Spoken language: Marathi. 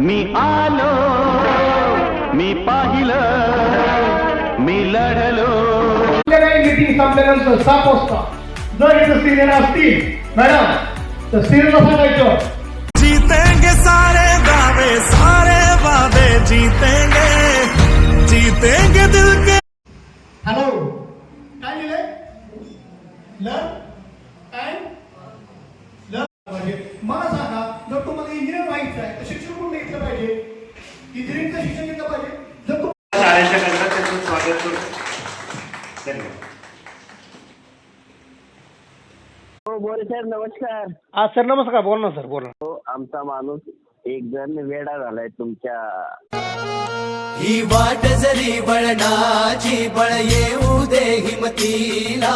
मी आलो, मी पाहिलं, मी लढलो. मीटिंग संपल्यानंतर 7 वाजता जर इथं सिनियर असतील मॅडम तर सिनियरला सांगायचं जीतेंगे सारे वादे जीतेंगे दिल के. हॅलो काय लिहिलंय लर्न अँड मला सांगा जर तुम्हाला इंजिनियर व्हायचं आहे तर शिक्षण कुठे घेतलं पाहिजे इंजिनिअरिंगचं शिक्षण घेतलं पाहिजे जर शाळेच्या करता त्याचं स्वागत करू. धन्यवाद. हो बोल सर नमस्कार. हा सर नमस्कार बोल ना सर बोला. हो आमचा माणूस एक जण वेडा झालाय तुमच्या. ही वाट जरी बळणाची बळ येऊ दे हिमतीला.